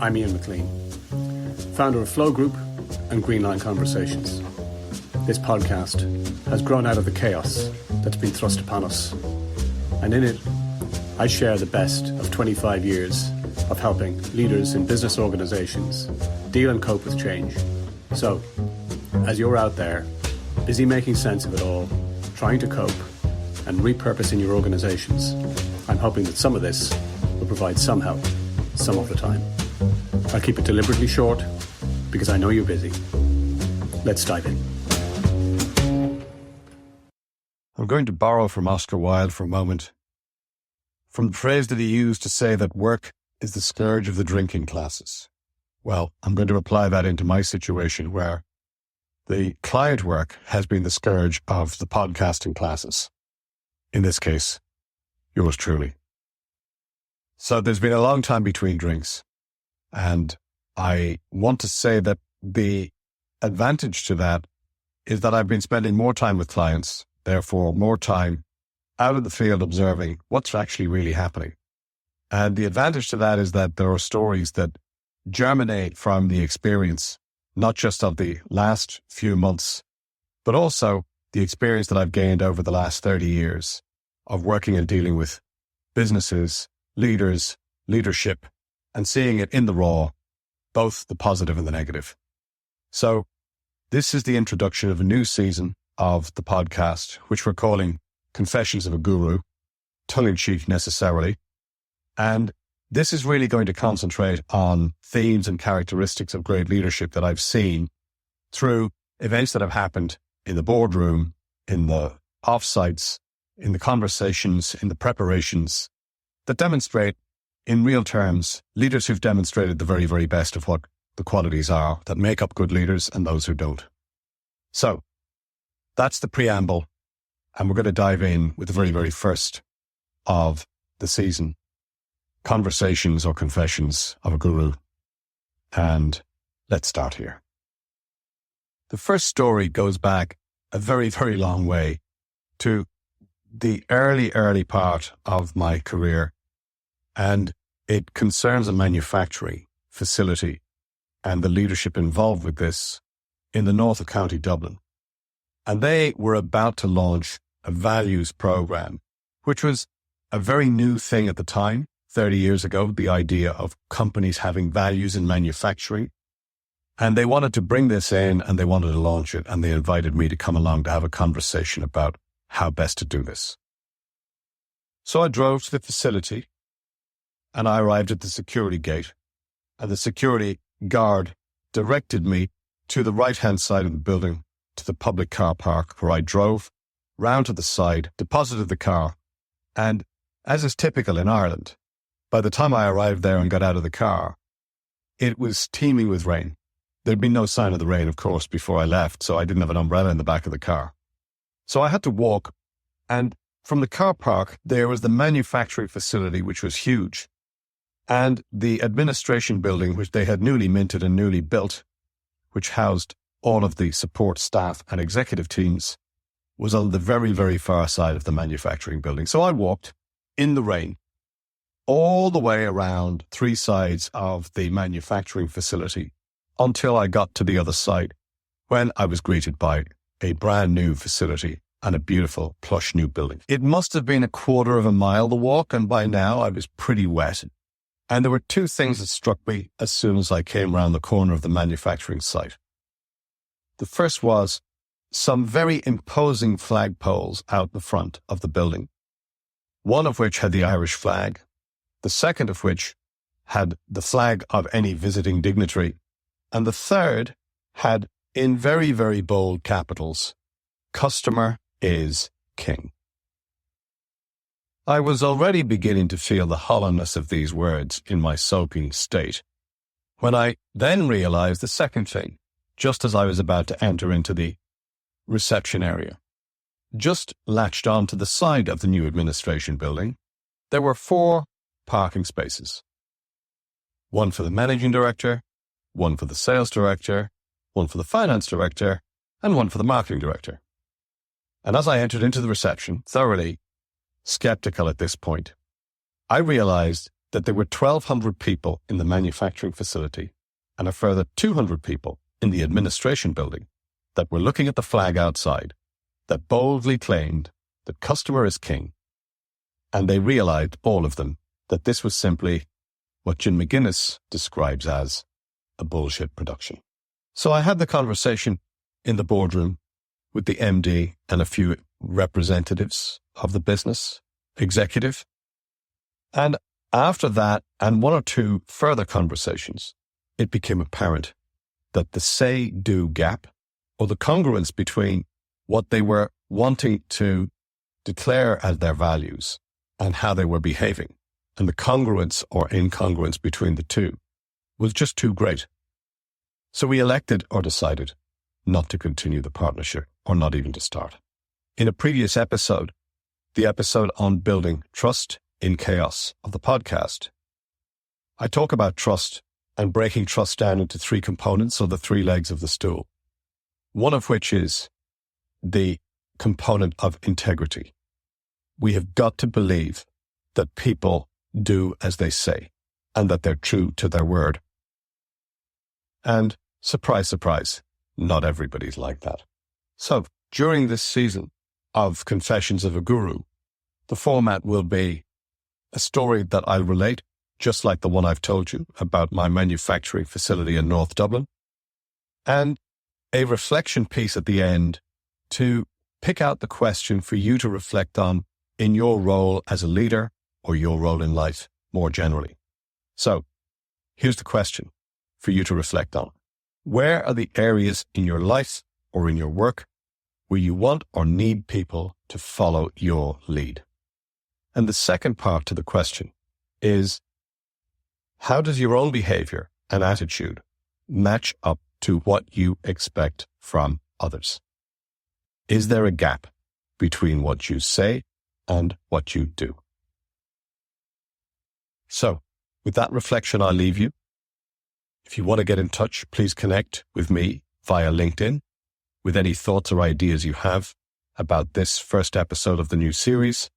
I'm Ian McClean, founder of Flow Group and GreenLine Conversations. This podcast has grown out of the chaos that's been thrust upon us, and in it, I share the best of 25 years of helping leaders in business organizations deal and cope with change. So, as you're out there, busy making sense of it all, trying to cope and repurposing your organizations, I'm hoping that some of this will provide some help, some of the time. I'll keep it deliberately short because I know you're busy. Let's dive in. I'm going to borrow from Oscar Wilde for a moment, from the phrase that he used to say that work is the scourge of the drinking classes. Well, I'm going to apply that into my situation where the client work has been the scourge of the podcasting classes. In this case, yours truly. So there's been a long time between drinks, and I want to say that the advantage to that is that I've been spending more time with clients, therefore more time out of the field observing what's actually really happening. And the advantage to that is that there are stories that germinate from the experience, not just of the last few months, but also the experience that I've gained over the last 30 years of working and dealing with businesses, leaders, leadership, and seeing it in the raw, both the positive and the negative. So this is the introduction of a new season of the podcast, which we're calling Confessions of a Guru, tongue-in-cheek necessarily. And this is really going to concentrate on themes and characteristics of great leadership that I've seen through events that have happened in the boardroom, in the offsites, in the conversations, in the preparations that demonstrate in real terms leaders who've demonstrated the very, very best of what the qualities are that make up good leaders and those who don't. So that's the preamble. And we're going to dive in with the very, very first of the season, Conversations or Confessions of a Guru. And let's start here. The first story goes back a very, very long way to the early part of my career. And it concerns a manufacturing facility and the leadership involved with this in the north of County Dublin. And they were about to launch a values program, which was a very new thing at the time, 30 years ago, the idea of companies having values in manufacturing. And they wanted to bring this in and they wanted to launch it. And they invited me to come along to have a conversation about how best to do this. So I drove to the facility and I arrived at the security gate, and the security guard directed me to the right-hand side of the building to the public car park, where I drove round to the side, deposited the car, and as is typical in Ireland, by the time I arrived there and got out of the car, it was teeming with rain. There'd been no sign of the rain, of course, before I left, so I didn't have an umbrella in the back of the car. So I had to walk, and from the car park, there was the manufacturing facility, which was huge, and the administration building, which they had newly minted and newly built, which housed all of the support staff and executive teams, was on the very, very far side of the manufacturing building. So I walked in the rain all the way around three sides of the manufacturing facility until I got to the other side, when I was greeted by a brand new facility and a beautiful, plush new building. It must have been a quarter of a mile the walk, and by now I was pretty wet. And there were two things that struck me as soon as I came around the corner of the manufacturing site. The first was some very imposing flagpoles out the front of the building, one of which had the Irish flag, the second of which had the flag of any visiting dignitary, and the third had, in very, very bold capitals, "Customer is king." I was already beginning to feel the hollowness of these words in my soaking state, when I then realized the second thing, just as I was about to enter into the reception area. Just latched onto the side of the new administration building, there were 4 parking spaces. One for the managing director, one for the sales director, one for the finance director, and one for the marketing director. And as I entered into the reception, thoroughly skeptical at this point, I realized that there were 1,200 people in the manufacturing facility and a further 200 people in the administration building that were looking at the flag outside that boldly claimed that customer is king. And they realized, all of them, that this was simply what Jim McGuinness describes as a bullshit production. So I had the conversation in the boardroom with the MD and a few representatives of the business executive. And after that, and one or two further conversations, it became apparent that the say-do gap, or the congruence between what they were wanting to declare as their values and how they were behaving, and the congruence or incongruence between the two, was just too great. So we elected or decided not to continue the partnership, or not even to start. In a previous episode, the episode on building trust in chaos of the podcast, I talk about trust and breaking trust down into three components, or the three legs of the stool. One of which is the component of integrity. We have got to believe that people do as they say and that they're true to their word. And surprise, surprise, not everybody's like that. So during this season of Confessions of a Guru, the format will be a story that I'll relate, just like the one I've told you about my manufacturing facility in North Dublin, and a reflection piece at the end to pick out the question for you to reflect on in your role as a leader or your role in life more generally. So here's the question for you to reflect on. Where are the areas in your life or in your work where you want or need people to follow your lead? And the second part to the question is, how does your own behavior and attitude match up to what you expect from others? Is there a gap between what you say and what you do? So, with that reflection, I'll leave you. If you want to get in touch, please connect with me via LinkedIn with any thoughts or ideas you have about this first episode of the new series.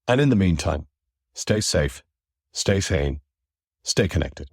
And in the meantime, stay safe, stay sane, stay connected.